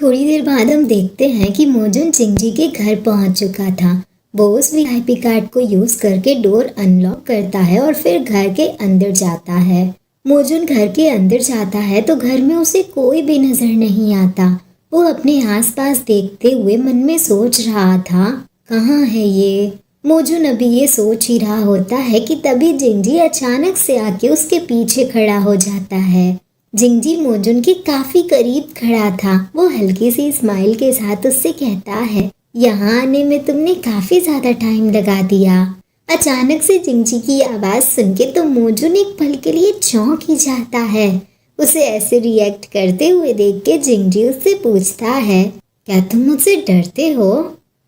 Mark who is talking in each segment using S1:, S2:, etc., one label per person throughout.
S1: थोड़ी देर बाद हम देखते हैं कि मोजून चिंगजी के घर पहुंच चुका था। वो उस वीआईपी कार्ड को यूज करके डोर अनलॉक करता है और फिर घर के अंदर जाता है। मोजून घर के अंदर जाता है तो घर में उसे कोई भी नजर नहीं आता। वो अपने आसपास देखते हुए मन में सोच रहा था, कहाँ है ये। मोजून अभी ये सोच ही रहा होता है कि तभी जिंगजी अचानक से आके उसके पीछे खड़ा हो जाता है। जिंगजी मोजून के काफी करीब खड़ा था। वो हल्की सी स्माइल के साथ उससे कहता है, यहाँ आने में तुमने काफी ज्यादा टाइम लगा दिया। अचानक से जिंगजी की आवाज सुन के तो मोजून एक पल के लिए चौंक ही जाता है। उसे ऐसे रिएक्ट करते हुए देख के जिंगजी उससे पूछता है, क्या तुम मुझसे डरते हो?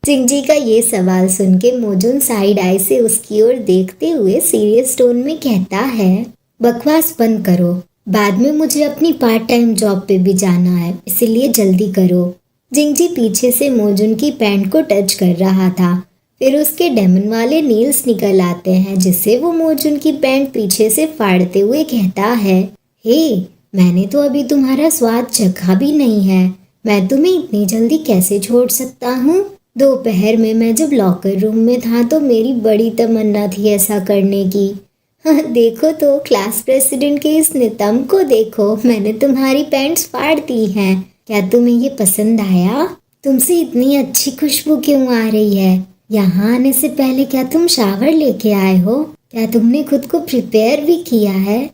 S1: जिंगजी का ये सवाल सुन के मोजून साइड आई से उसकी ओर देखते हुए सीरियस टोन में कहता है, बकवास बंद करो, बाद में मुझे अपनी पार्ट टाइम जॉब पे भी जाना है, इसलिए जल्दी करो। जिंगजी पीछे से मोजून की पैंट को टच कर रहा था। फिर उसके डेमन वाले नील्स निकल आते हैं, जिससे वो मोजून की पैंट पीछे से फाड़ते हुए कहता है, हे, मैंने तो अभी तुम्हारा स्वाद चखा भी नहीं है, मैं तुम्हें इतनी जल्दी कैसे छोड़ सकता हूँ? दोपहर में मैं जब लॉकर रूम में था तो मेरी बड़ी तमन्ना थी ऐसा करने की। देखो तो क्लास प्रेसिडेंट के इस नितंब को देखो, मैंने तुम्हारी पैंट्स फाड़ दी हैं। क्या तुम्हें ये पसंद आया? तुमसे इतनी अच्छी खुशबू क्यों आ रही है? यहाँ आने से पहले क्या तुम शावर लेके आए हो? क्या तुमने खुद को प्रिपेयर भी किया है?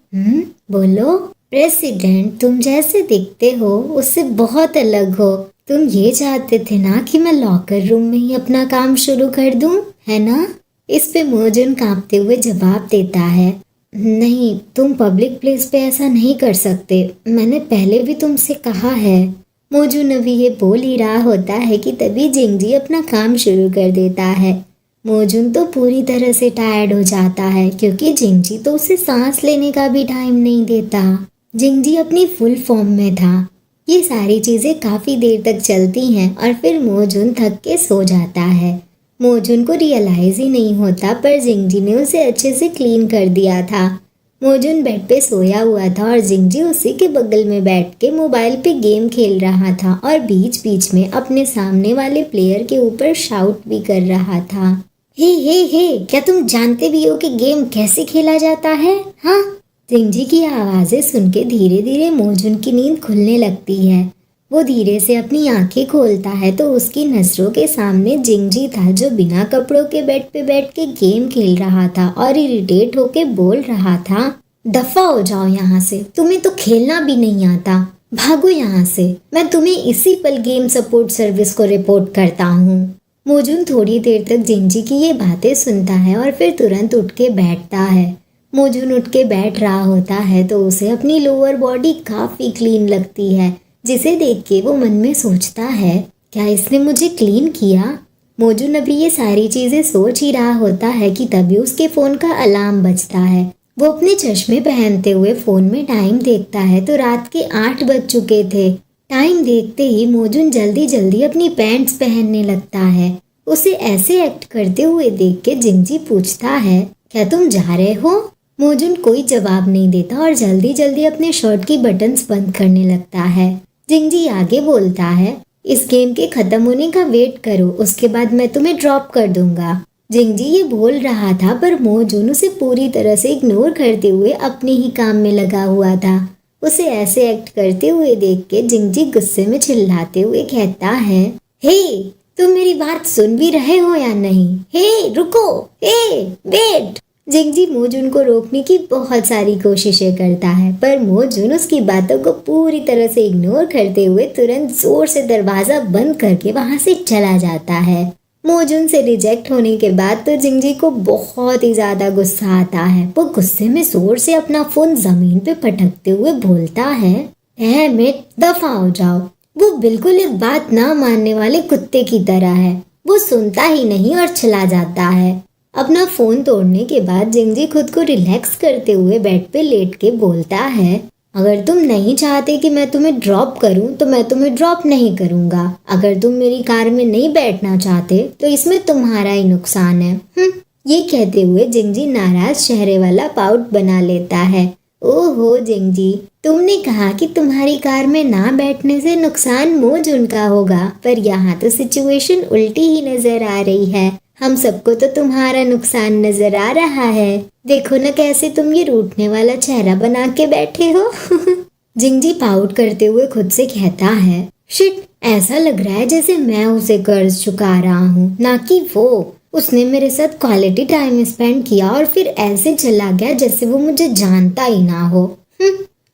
S1: बोलो। प्रेसिडेंट, तुम जैसे दिखते हो उससे बहुत अलग हो। तुम ये चाहते थे ना कि मैं लॉकर रूम में ही अपना काम शुरू कर दूं, है ना? इस पे मोजून कांपते हुए जवाब देता है, नहीं, तुम पब्लिक प्लेस पे ऐसा नहीं कर सकते, मैंने पहले भी तुमसे कहा है। मोजून अभी ये बोल ही रहा होता है कि तभी जिंगजी अपना काम शुरू कर देता है। मोजून तो पूरी तरह से टायर्ड हो जाता है क्योंकि जिंगजी तो उसे सांस लेने का भी टाइम नहीं देता। जिंगजी अपनी फुल फॉर्म में था। ये सारी चीजें काफी देर तक चलती हैं और फिर मोजून थक के सो जाता है। मोजून को रियलाइज ही नहीं होता पर जिंगजी ने उसे अच्छे से क्लीन कर दिया था। मोजून बेड पे सोया हुआ था और जिंगजी उसी के बगल में बैठ के मोबाइल पे गेम खेल रहा था और बीच बीच में अपने सामने वाले प्लेयर के ऊपर शाउट भी कर रहा था, हे, क्या तुम जानते भी हो कि गेम कैसे खेला जाता है? हाँ। जिंगजी की आवाजें सुन के धीरे धीरे मोजून की नींद खुलने लगती है। वो धीरे से अपनी आंखें खोलता है तो उसकी नजरों के सामने जिंगजी था, जो बिना कपड़ों के बेड पे बैठ के गेम खेल रहा था और इरिटेट होके बोल रहा था, दफा हो जाओ यहाँ से, तुम्हें तो खेलना भी नहीं आता, भागो यहाँ से, मैं तुम्हें इसी पल गेम सपोर्ट सर्विस को रिपोर्ट करता हूँ। मोजून थोड़ी देर तक जिंगजी की ये बातें सुनता है और फिर तुरंत उठ के बैठता है। मोजून उठ के बैठ रहा होता है तो उसे अपनी लोअर बॉडी काफी क्लीन लगती है, जिसे देख के वो मन में सोचता है, क्या इसने मुझे क्लीन किया? मोजून अभी ये सारी चीजें सोच ही रहा होता है कि तभी उसके फोन का अलार्म बजता है। वो अपने चश्मे पहनते हुए फोन में टाइम देखता है तो रात के 8 बज चुके थे। टाइम देखते ही मोजून जल्दी जल्दी अपनी पैंट्स पहनने लगता है। उसे ऐसे एक्ट करते हुए देख के जिंगजी पूछता है, क्या तुम जा रहे हो? मोजून कोई जवाब नहीं देता और जल्दी जल्दी अपने शर्ट की बटन्स बंद करने लगता है। जिंगजी आगे बोलता है, इस गेम के खत्म होने का वेट करो, उसके बाद मैं तुम्हें ड्रॉप कर दूंगा। जिंगजी ये बोल रहा था पर मोजून उसे पूरी तरह से इग्नोर करते हुए अपने ही काम में लगा हुआ था। उसे ऐसे एक्ट करते हुए देख के जिंगजी गुस्से में चिल्लाते हुए कहता है, हे, तुम मेरी बात सुन भी रहे हो या नहीं? हे, रुको, हे, वेट। जिंगजी मोजून को रोकने की बहुत सारी कोशिशें करता है पर मोजून उसकी बातों को पूरी तरह से इग्नोर करते हुए तुरंत जोर से दरवाजा बंद करके वहां से चला जाता है। मोजून से रिजेक्ट होने के बाद तो जिंगजी को बहुत ही ज्यादा गुस्सा आता है। वो गुस्से में जोर से अपना फोन जमीन पे पटकते हुए बोलता है, मैं दफा हो जाओ। वो बिल्कुल एक बात ना मानने वाले कुत्ते की तरह है। वो सुनता ही नहीं और चला जाता है। अपना फोन तोड़ने के बाद जिंगजी खुद को रिलैक्स करते हुए बेड पे लेट के बोलता है, अगर तुम नहीं चाहते कि मैं तुम्हें ड्रॉप करूं तो मैं तुम्हें ड्रॉप नहीं करूंगा। अगर तुम मेरी कार में नहीं बैठना चाहते तो इसमें तुम्हारा ही नुकसान है। ये कहते हुए जिंगजी नाराज चेहरे वाला पाउट बना लेता है। ओहो जिंगजी, तुमने कहा कि तुम्हारी कार में ना बैठने से नुकसान मोजून का होगा, पर यहाँ तो सिचुएशन उल्टी ही नजर आ रही है। हम सबको तो तुम्हारा नुकसान नजर आ रहा है। देखो ना कैसे तुम ये रूठने वाला चेहरा बना के बैठे हो। जिंगजी पाउट करते हुए खुद से कहता है, शिट, ऐसा लग रहा है जैसे मैं उसे कर्ज चुका रहा हूँ, ना कि वो। उसने मेरे साथ क्वालिटी टाइम स्पेंड किया और फिर ऐसे चला गया जैसे वो मुझे जानता ही ना हो।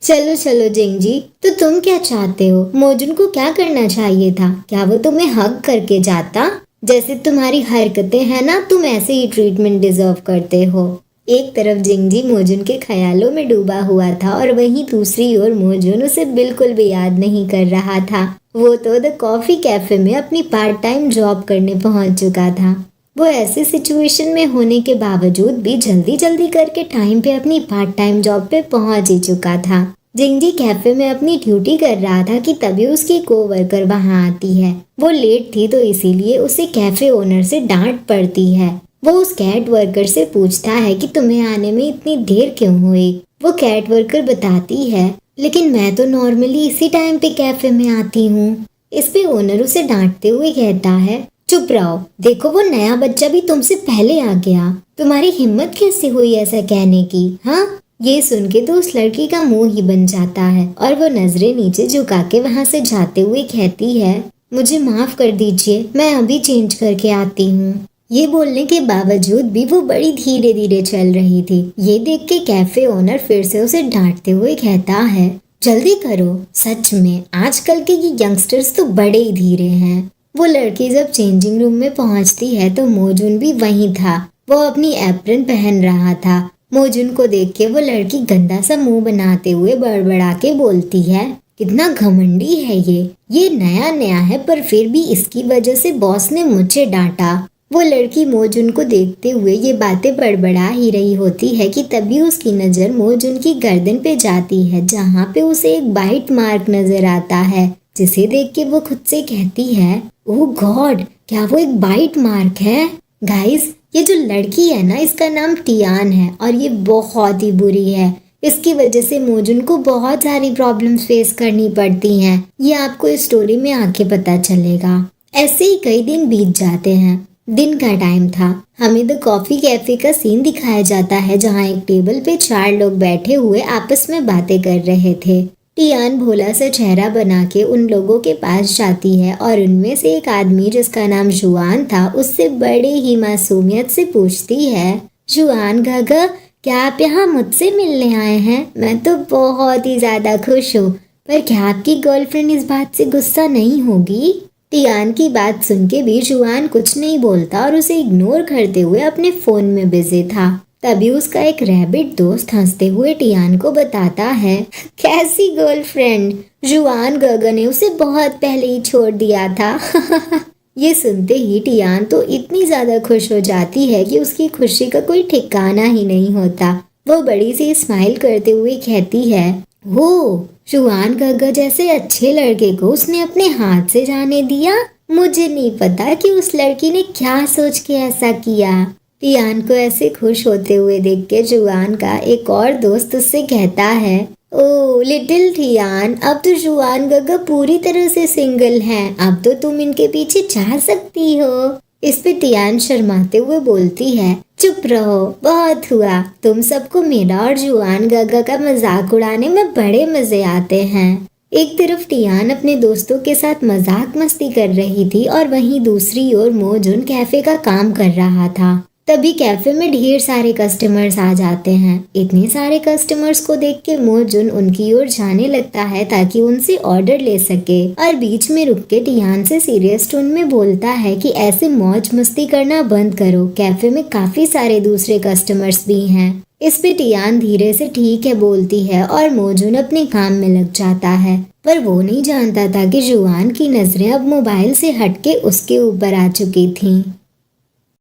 S1: चलो चलो जिंगजी, तो तुम क्या चाहते हो? मोजून को क्या करना चाहिए था? क्या वो तुम्हें हग करके जाता? जैसे तुम्हारी हरकतें हैं ना, तुम ऐसे ही ट्रीटमेंट डिजर्व करते हो। एक तरफ जिंगजी मोजून के ख्यालों में डूबा हुआ था और वहीं दूसरी ओर मोजून उसे बिल्कुल भी याद नहीं कर रहा था। वो तो द कॉफी कैफे में अपनी पार्ट टाइम जॉब करने पहुंच चुका था। वो ऐसी सिचुएशन में होने के बावजूद भी जल्दी जल्दी करके टाइम पे अपनी पार्ट टाइम जॉब पे पहुंच ही चुका था। जिंगजी कैफे में अपनी ड्यूटी कर रहा था कि तभी उसकी कोवर्कर वहां आती है। वो लेट थी तो इसीलिए उसे कैफे ओनर से डांट पड़ती है। वो उस कैट वर्कर से पूछता है कि तुम्हें आने में इतनी देर क्यों हुई। वो कैट वर्कर बताती है, लेकिन मैं तो नॉर्मली इसी टाइम पे कैफे में आती हूँ। इस पे ओनर उसे डांटते हुए कहता है, चुप रहो, देखो वो नया बच्चा भी तुमसे पहले आ गया। तुम्हारी हिम्मत कैसे हुई ऐसा कहने की? हाँ, ये सुन के तो उस लड़की का मुंह ही बन जाता है और वो नजरें नीचे झुका के वहां से जाते हुए कहती है, मुझे माफ कर दीजिए, मैं अभी चेंज करके आती हूँ। ये बोलने के बावजूद भी वो बड़ी धीरे धीरे चल रही थी। ये देख के कैफे ओनर फिर से उसे डांटते हुए कहता है, जल्दी करो, सच में आजकल के ये यंगस्टर्स तो बड़े ही धीरे हैं। वो लड़की जब चेंजिंग रूम में पहुंचती है तो मोजून भी वहीं था। वो अपनी एप्रन पहन रहा था। मोजून को देख के वो लड़की गंदा सा मुंह बनाते हुए बड़बड़ा के बोलती है, कितना घमंडी है ये नया नया है पर फिर भी इसकी वजह से बॉस ने मुझे डांटा। वो लड़की मोजून को देखते हुए ये बातें बड़बड़ा ही रही होती है कि तभी उसकी नजर मोजून की गर्दन पे जाती है, जहाँ पे उसे एक बाइट मार्क नजर आता है, जिसे देख के वो खुद से कहती है, ओह गॉड, क्या वो एक बाइट मार्क है? गाइस, ये जो लड़की है ना, इसका नाम टियान है और ये बहुत ही बुरी है। इसकी वजह से मोजून को बहुत सारी प्रॉब्लम्स फेस करनी पड़ती हैं। ये आपको इस स्टोरी में आके पता चलेगा। ऐसे ही कई दिन बीत जाते हैं। दिन का टाइम था। हमें द कॉफी कैफे का सीन दिखाया जाता है, जहाँ एक टेबल पे 4 लोग बैठे हुए आपस में बातें कर रहे थे। टियान भोला सा चेहरा बना के उन लोगों के पास जाती है और उनमें से एक आदमी जिसका नाम जुआन था, उससे बड़े ही मासूमियत से पूछती है, जुआन गागा, क्या आप यहाँ मुझसे मिलने आए हैं? मैं तो बहुत ही ज्यादा खुश हूँ, पर क्या आपकी गर्लफ्रेंड इस बात से गुस्सा नहीं होगी? टियान की बात सुन के भी जुआन कुछ नहीं बोलता और उसे इग्नोर करते हुए अपने फोन में बिजी था। तभी उसका एक रैबिट दोस्त हंसते हुए टियान को बताता है, कैसी गर्लफ्रेंड? जुआन गागा ने उसे बहुत पहले ही छोड़ दिया था। ये सुनते ही टियान तो इतनी ज्यादा खुश हो जाती है कि उसकी खुशी का कोई ठिकाना ही नहीं होता। वो बड़ी सी स्माइल करते हुए कहती है, वो जुआन गागा जैसे अच्छे लड़के को उसने अपने हाथ से जाने दिया। मुझे नहीं पता कि उस लड़की ने क्या सोच के ऐसा किया। टियान को ऐसे खुश होते हुए देख के जुआन का एक और दोस्त उससे कहता है, ओ लिटिल टियान, अब तो जुआन गागा पूरी तरह से सिंगल हैं, अब तो तुम इनके पीछे जा सकती हो। इस पे टियान शर्माते हुए बोलती है, चुप रहो, बहुत हुआ। तुम सबको मेरा और जुआन गागा का मजाक उड़ाने में बड़े मजे आते हैं। एक तरफ टियान अपने दोस्तों के साथ मजाक मस्ती कर रही थी और वहीं दूसरी ओर मोजून कैफे का काम कर रहा था। तभी कैफे में ढेर सारे कस्टमर्स आ जाते हैं। इतने सारे कस्टमर्स को देख के मोजून उनकी ओर जाने लगता है ताकि उनसे ऑर्डर ले सके, और बीच में रुक के टियान से सीरियस टोन में बोलता है कि ऐसे मौज मस्ती करना बंद करो, कैफे में काफी सारे दूसरे कस्टमर्स भी हैं। इस पे टियान धीरे से ठीक है बोलती है और मोजून अपने काम में लग जाता है, पर वो नहीं जानता था कि जुआन की नजरें अब मोबाइल से हटके उसके ऊपर आ चुकी थीं।